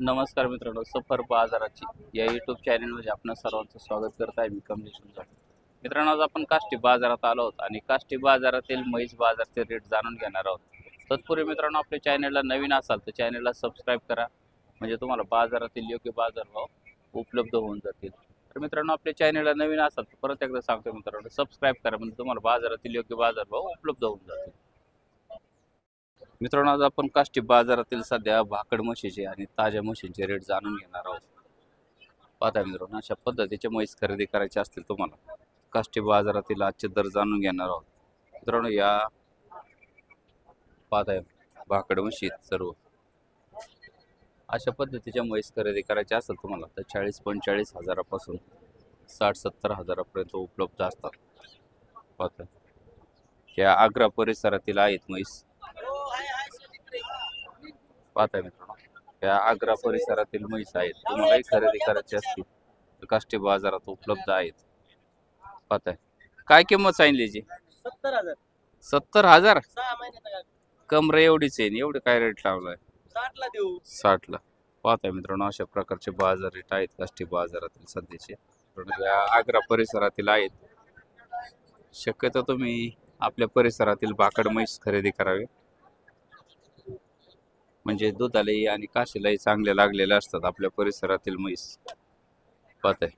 नमस्कार मित्रांनो, सफर बाजाराची या यूट्यूब चॅनलमध्ये आपणा सर्वांचं स्वागत करत आहे. मी कमलेश गुंजाळ. मित्रांनो, आज आपण काष्टी बाजारात आलो आहोत आणि काष्टी बाजारातील म्हैस बाजारचे रेट जाणून घेणार आहोत. तत्पूर्वी मित्रांनो, आपल्या चॅनलला नवीन असाल तर चॅनलला सबस्क्राईब करा, म्हणजे तुम्हाला बाजारातील योग्य बाजारभाव उपलब्ध होऊन जातील. तर मित्रांनो, आपल्या चॅनलला नवीन असाल तर परत एकदा सांगतो मित्रांनो, सबस्क्राईब करा, म्हणजे तुम्हाला बाजारातील योग्य बाजारभाव उपलब्ध होऊन जातील. मित्रांनो, आज आपण काष्टी बाजारातील सध्या भाकड म्हशीचे आणि ताज्या म्हशींचे रेट जाणून घेणार आहोत. पाहता मित्रांनो, अशा पद्धतीचे म्हैस खरेदी करायचे असतील तुम्हाला काष्टी बाजारातील आजचे दर जाणून घेणार आहोत. मित्रांनो, या पाहताय भाकड म्हशी सर्व अशा पद्धतीच्या म्हैस खरेदी करायच्या असेल तुम्हाला तर 40-45 हजारापासून 60-70 हजारापर्यंत उपलब्ध असतात. पाहताय या आग्रा परिसरातील आहेत म्हैस. पाहताय मित्रांनो, या आग्रा परिसरातील म्हैस आहेत. तुम्हालाही खरेदी करायची असतील तर काष्टी बाजारात उपलब्ध आहेत. पाहताय काय किंमत सांगितली याची? 70,000. 70,000. 6 महिन्याचा कमरे एवढीच आहे, एवढे काय रेट लावलाय? 60 ला देऊ. 60 ला. पाहताय मित्रांनो, अशा प्रकारचे बाजार रेट आहेत काष्टी बाजारातील सध्याचे. या आग्रा परिसरातील आहेत. शक्यतो तुम्ही आपल्या परिसरातील भाकड म्हैस खरेदी करावे, म्हणजे दुधालाही आणि काशीलाही चांगले लागलेले असतात आपल्या परिसरातील म्हैस. पाहताय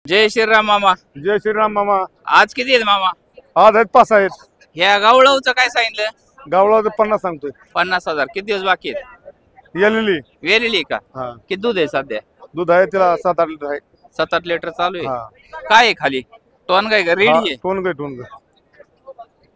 जय श्रीराम मामा. जय श्रीराम मामा. आज किती आहेत मामा? आज आहेत 5 आहेत. ह्या गावळावचं काय सांगितलं? गावला 50 सांगतोय. 50,000. किती दिवस बाकी आहेत? येलेली वेलेली का? हा. किती दूध आहे सध्या? दूध आहे तिला 7-8 लिटर आहे. 7-8 लिटर चालू आहे. हा. काय आहे खाली? टोन काय का रेडी आहे? टोन गे.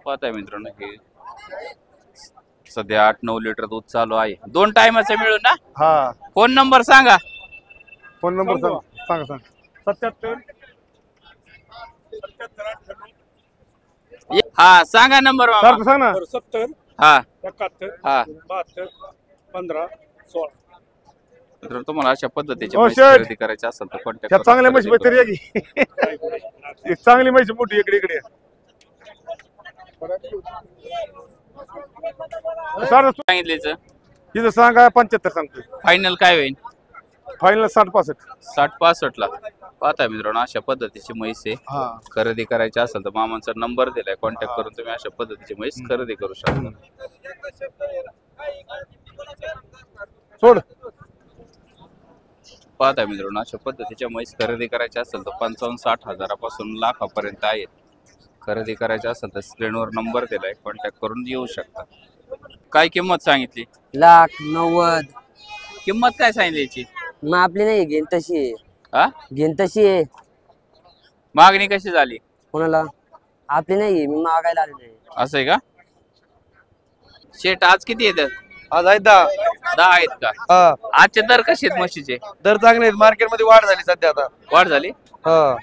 पाहताय मित्रांनो, हे सध्या 8-9 लिटर दूध चालू आहे. 2 टायमाचं मिळून ना? हा. फोन नंबर सांगा. फोन नंबर सांगा. 77 हा सांगा नंबर मामा. सांग ना. 70 हा 71 हा 72 15 16. मित्रांनो, तुम्हाला अशा पद्धतीची हो, म्हैस शेठ. खरेदी करायची असेल तर त्या कॉन्टॅक्ट चांगल्या म्हशी तरी एक चांगली म्हशी मोठी इकडे सांगितलेच तिथं सांगा 75 सांगतोय. फायनल काय होईल? फायनल 60-65. 60-65 ला. पाहताय मित्रांनो, अशा पद्धतीची म्हैस आहे. हा. खरेदी करायची असेल तर मामांचा नंबर दिलाय, कॉन्टॅक्ट करून तुम्ही अशा पद्धतीची म्हैस खरेदी करू शकता. सोड. पाहताय मित्रांनो, अशा पद्धतीच्या म्हैस खरेदी करायच्या असेल तर 55-60 हजारापासून लाखापर्यंत आहेत. खरेदी करायची असेल तर स्क्रीनवर नंबर दिलाय, कॉन्टॅक्ट करून येऊ शकता. काय किंमत सांगितली? 1,90,000. किंमत काय सांगितली याची? मग आपली नाही घेन तशी आहे. हा घेन तशी आहे. मागणी कशी झाली? कोणाला? आपली नाही आहे, मी मागायला आले नाही. असं आहे का? शेट आज किती येतात? आज आहे 10. 10 आहेत का? हा. आजचे दर कसे आहेत म्हशीचे? दर चांगले आहेत. मार्केट मध्ये वाढ झाली सध्या आता. वाढ झाली? हा.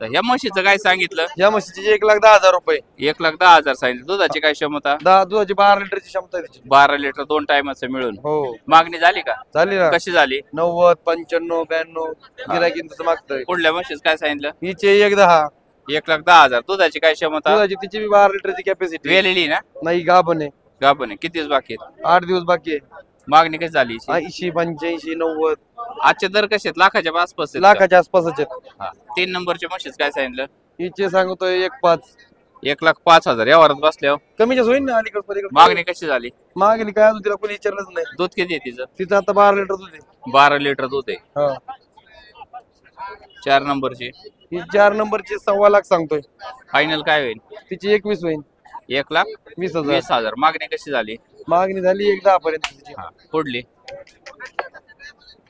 तर ह्या म्हशीचं काय सांगितलं? या म्हशीची 1,10,000 रुपये. 1,10,000 सांगितलं. दुधाची काय क्षमता? दुधाची 12 लिटरची क्षमता आहे त्याची. 12 लिटर 2 टायमाचं मिळून. हो. मागणी झाली का? झाली ना. कशी झाली? 90 95 92 गिरायकीन तसं मागतोय. कुठल्या म्हशीच काय सांगितलं? हिचे 1,10,000. 1,10,000. दुधाची काय क्षमता? दुधाची तिची बी 12 लिटरची कॅपॅसिटी. वेलेली ना? नाही गाभण आहे. गाभण आहे. किती दिवस बाकी आहेत? 8 दिवस बाकी आहे. मागणी कशी झाली हिची? 80 85 90 आजचे दर कसे आहेत? लाखाच्या आसपास आहेत का? लाखाच्या आसपासच आहेत. हा. 3 नंबरच्या म्हशीच काय सांगितलं? हिचे सांगतोय 1,5. 1,05,000. या वरात बसल्यावर कमीच्या होईल ना अलीकडे पलीकडे. मागणी कशी झाली? मागणी काय अजून तिला कोणी विचारलंच नाही. दूध किती आहे तिचं? तिचं आता 12 लिटर दूध आहे. 12 लिटर दूध आहे. हा. 4 नंबरची ही 4 नंबरची 1,15,00,000 सांगतोय. फायनल काय होईल? तिची 21 होईल. 1,20,000. 20,000. मागणी कशी झाली? मागणी झाली 1,10 पर्यंत तिची. हा. पुढली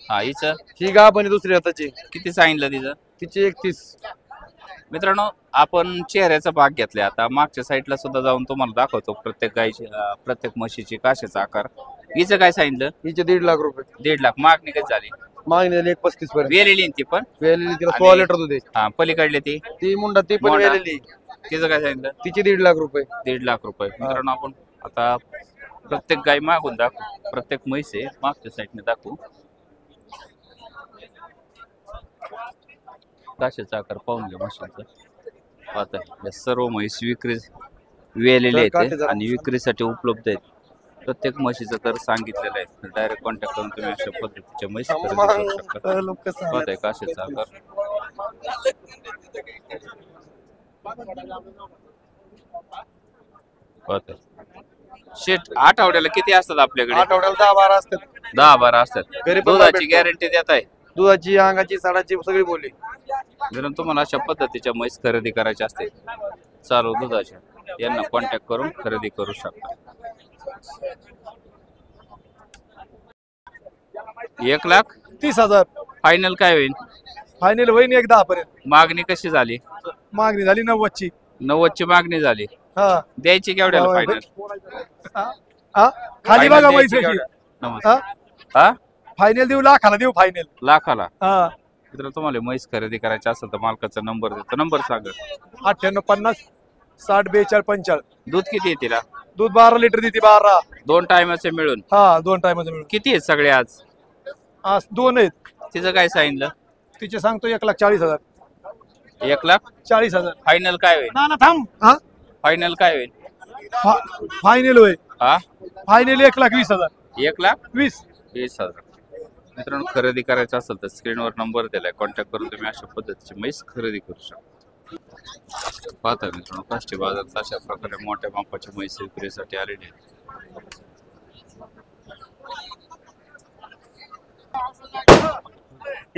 हा हिचं ही गाभण दुसरी हाताची. किती सांगितलं तिचं? तिची 31. मित्रांनो, आपण चेहऱ्याचा भाग घेतलाय. आता मागच्या साईडला सुद्धा जाऊन तुम्हाला दाखवतो प्रत्येक गायची प्रत्येक म्हशीची काशेचा आकार. हिचं काय सांगितलं? हिचे 1,50,000 रुपये. 1,50,000. मागणी कशी झाली? मागणी झाली 1,35 पर्यंत. वेलेली ती पण. वेलेली तिला आणि- 16 लिटर दूध आहे. हा. पलीकडले ती ती मुंडा ती पण मोंडा. वेलेली. तिचं काय सांगितलं? तिची 1,50,000 रुपये. 1,50,000 रुपये. मित्रांनो, आपण आता प्रत्येक गाय मागून दाखवू, प्रत्येक म्हैस आहे मागच्या साईडने दाखवू. काशेचा आकार पाहून घ्या म्हशींचा. पाहता या सर्व म्हैस वेलेले आहेत काटे ते जरा आणि विक्रीसाठी उपलब्ध आहेत. प्रत्येक म्हशीचं तर सांगितलेलं आहे. डायरेक्ट कॉन्टॅक्ट करून तुम्ही अशा पद्धतीच्या म्हशी खरेदी करू शकता. लोक पाहताय काशीचा आकार. पाहताय शेट आठवड्याला किती असतात आपल्याकडे? आठवड्याला 10-12 असतात. 10-12 असतात. घरी पण दुधाची भेटतो. गॅरंटी देत आहे. दुधाची, अंगाची, साडाची सगळी बोली. जर तुम्हाला अशा पद्धतीच्या म्हैस खरेदी करायच्या असतील चालू दुधाच्या, यांना कॉन्टॅक्ट करून खरेदी करू शकता. 30,000 फायनल काय होईल? फायनल होईन 10 पर्यंत. मागणी कशी झाली? मागणी झाली 90 ची. 90 ची मागणी झाली. हा द्यायची केवढ्याला फायनल? हा खाली बघा म्हैस हा फायनल देऊ, लाखाला देऊ फायनल. लाखाला. हा जर तुम्हाला म्हैस खरेदी करायची असेल तर मालकाचा नंबर देतो. नंबर सांगा. 9850 60 42 45. दूध किती आहे तिला? दूध 12 लिटर देते. 12. 2 टायमाचे मिळून हा 2 टायमाचं मिळून. किती आहेत सगळे आज? आज 2 आहेत. तिचं काय सांगितलं? तिचे सांगतो 1,40,000. 1,40,000. फायनल काय होईल? ना थांब. हा फायनल काय होईल? फायनल होय. हा फायनल 1,20,000. 1,20,000. मित्रांनो खरेदी करायचं असेल तर स्क्रीनवर नंबर दिलाय. कॉन्टॅक्ट करून तुम्ही अशा पद्धतीची म्हैस खरेदी करू शकता. पाहता मित्रांनो काष्टी बाजारात अशा प्रकारे मोठ्या मापाची म्हैस विक्रीसाठी आलेली आहे.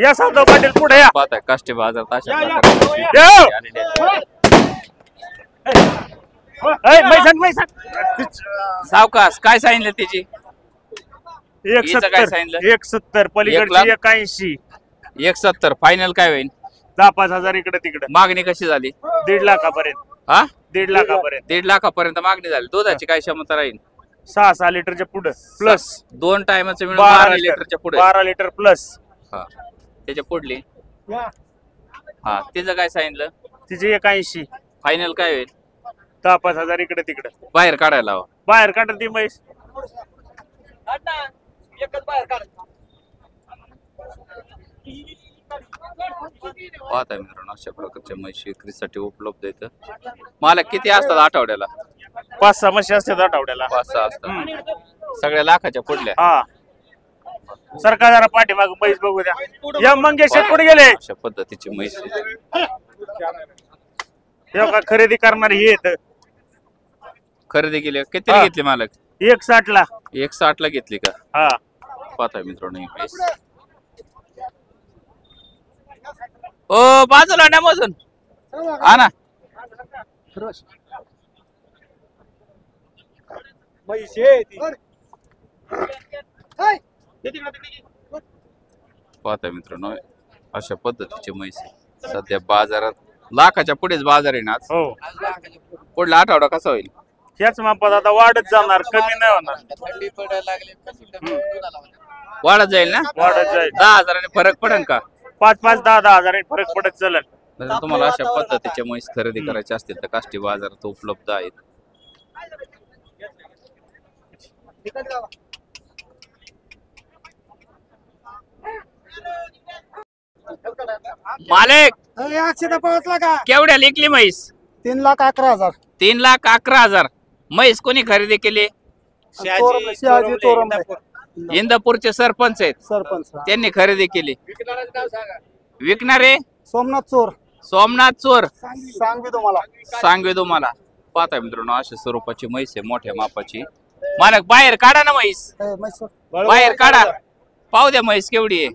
या सावता पाटील पुढे या. पाहताय काष्टी बाजारात अशा या, या. प्रकारे म्हैस या. विक्रीसाठी आलेली आहे. सावकाश काय सांगितलं त्याची? हिचं काय सांगितलं? 170 पलीकडची 81. 170. फायनल काय होईल? 10-5,000 इकडे तिकडे. मागणी कशी झाली? 1.5 लाखापर्यंत. हा 1.5 लाखापर्यंत. 1.5 लाखापर्यंत मागणी झाली. दुधाची काय क्षमता राहील? 6 लिटरच्या पुढे प्लस. 2 टायमाचं मिळून 12 12 लिटरच्या पुढे. 12 लिटर प्लस. हा त्याच्या पुढली. हा तिचं काय सांगितलं? तिचे 81. फायनल काय होईल? 10-5,000 इकडे तिकडे. बाहेर काढायला हवा. बाहेर काढत ती म्हैस. पाहताय मित्रांनो अशा प्रकारच्या म्हशी विक्रीसाठी उपलब्ध आहेत. मालक किती असतात आठवड्याला? 5-6 म्हशी असतात आठवड्याला. 5-6 असतात. सगळ्या लाखाच्या पुढल्या. हा सरकार जरा पाठीमाग म्हैस बघू द्या. या मंगेश कुठे गेले? अशा पद्धतीची म्हैस आहे. हे का खरेदी करणारे हे येत. खरेदी केली किती घेतली मालक? 160 ला. 160 ला घेतली का? हा पाहताय मित्रांनो ही म्हैस. ओ बाजूला ना मजून हा ना. पाहताय मित्रांनो अशा पद्धतीची म्हैस आहे. सध्या बाजारात लाखाच्या पुढेच बाजार आहे ना आज. हो पुढला आठवडा कसा होईल? ह्याच मापात आता वाढत जाणार, कमी नाही होणार. वाढत जाईल ना? वाढत जाईल. 10,000 फरक पडेल का? 5-5, 10 फरक पडत चलन. जर तुम्हाला अशा पद्धतीच्या म्हैस खरेदी करायच्या असतील तर काष्टी बाजारात उपलब्ध आहेत. मालक पोहोचला का? केवढ्या लिखली म्हैस? 3,11,000. 3,11,000. म्हैस कोणी खरेदी केली? शहाजी चोरमले इंदापूरचे सरपंच आहेत. सरपंच. त्यांनी खरेदी केली. विकणारे सोमनाथ चोर. सोमनाथ चोर सांगू तुम्हाला. सांगू तुम्हाला. पाहता मित्रांनो अशा स्वरूपाची म्हैस आहे मोठ्या मापाची. मालक बाहेर काढा ना म्हैस. बाहेर काढा. पाहू द्या म्हैस केवढी आहे.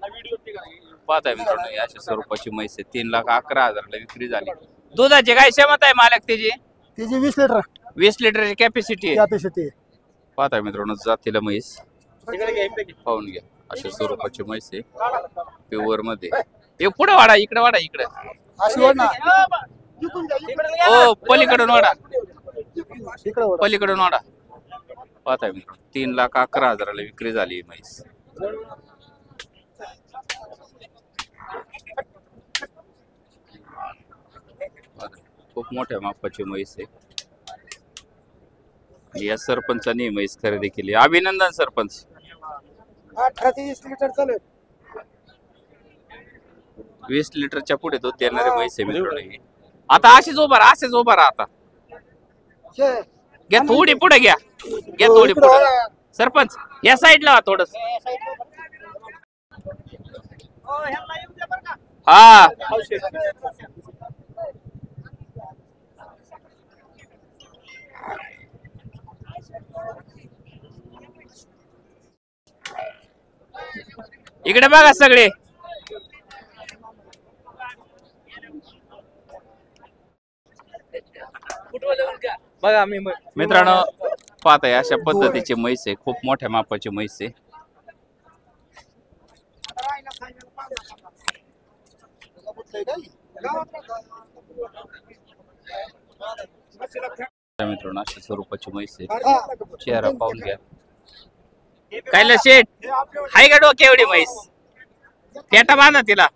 पाहताय मित्रांनो अशा स्वरूपाची म्हैस आहे. 3,11,000 ला विक्री झाली. दुधाची काय क्षमता आहे मालक त्याची? तिची 20 लिटर 20 लिटरची कॅपॅसिटी आहे. कॅपॅसिटी. पाहताय मित्रांनो जातीला म्हैस पाहून घ्या. अशा स्वरूपाची म्हैस आहे प्युअर मध्ये. हे पुढे वाढा, इकडे वाढा, इकडे. हो पलीकडून वाढा, पलीकडून वाढा. पाहताय मित्रांनो 3,11,000 ला विक्री झाली म्हैस. खूप मोठ्या मापाची म्हैस आहे. या सरपंचाने म्हैस खरेदी केली. अभिनंदन सरपंच. 18 ते 20 लिटर चालेल. 20 लिटरच्या पुढे दूध देणारे म्हैस आहे मित्रांनो ही. आता अशीच उभा राहा, असेच उभा राहा. आता घ्या थोडी पुढे घ्या घ्या थोडी पुढे सरपंच या साईडला वा थोडस हा इकडे बघा सगळे बघा मी मित्रांनो पाहताय अशा पद्धतीचे म्हैस आहे खूप मोठ्या मापाचे म्हैस आहे मित्रांनो अशा स्वरूपाची म्हैस आहे चेहरा पाहून घ्या कायला शेठ हाय का डोके एवढी म्हैस पेटा बांधा तिला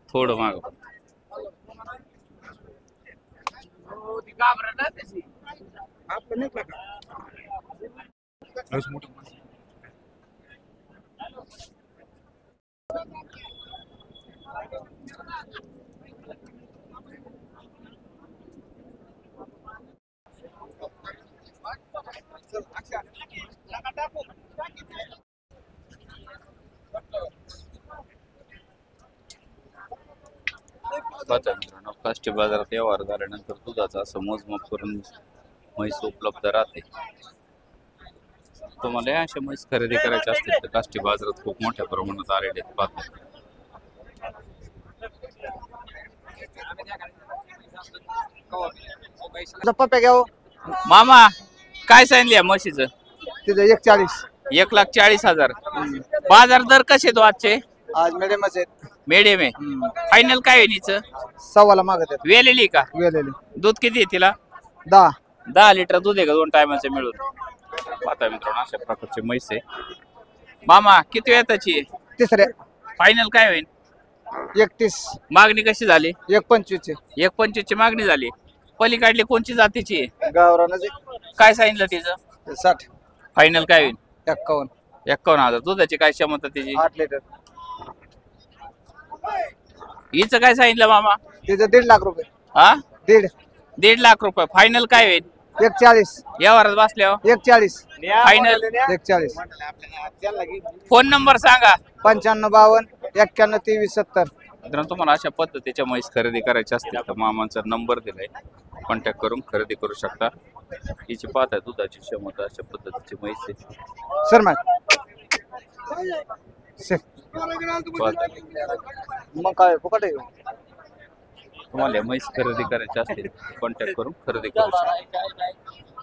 थोडं माग मित्रांनो काष्टी बाजारात व्यवहार झाल्यानंतर दुधाचा असं मोजमाप करून म्हैस उपलब्ध राहते तुम्हाला अशा म्हैस खरेदी करायचे असतील तर काष्टी बाजारात खूप मोठ्या प्रमाणात आलेले आहेत पाहतो पप्प्या घ्याव मामा काय सांगितले या म्हशीचं तिथे 140 1,40,000 बाजार दर कसे आहेत आजचे आज मिडियमच आहेत मिडियम आहे फायनल काय होईल हिचं सव्वाला मागत आहेत वेलेली का वेलेली दूध किती आहे तिला 10 लिटर दूध आहे का 2 टायमाचं मिळून पाहता मित्रांनो अशा प्रकारचे म्हैस आहे मामा किती वेळ त्याची आहे तिसऱ्या फायनल काय होईल 31 मागणी कशी झाली 125 1,25 ची मागणी झाली पलीकडली कोणची जातीची आहे गावरानाचे काय सांगितलं तिचं 60 फायनल काय होईल 51 51,000 दुधाची काय क्षमता तिची 8 लिटर हिचं काय सांगितलं मामा तिचं 1.5 लाख रुपये हा 1.5 लाख रुपये फायनल काय होईल 140 व्यवहारात बसल्यावर 140 फायनल 140 फोन नंबर सांगा 95 52 91 23 70 मित्रांनो तुम्हाला अशा पद्धतीच्या म्हैस खरेदी करायच्या असतील तर मामांचा नंबर दिलाय कॉन्टॅक्ट करून खरेदी करू शकता हिची पाहताय दुधाची क्षमता अशा पद्धतीची म्हैस आहे सर मग मग काय फुकट आहे तुम्हाला म्हैस खरेदी करायची असतील कॉन्टॅक्ट करून खरेदी करू शकता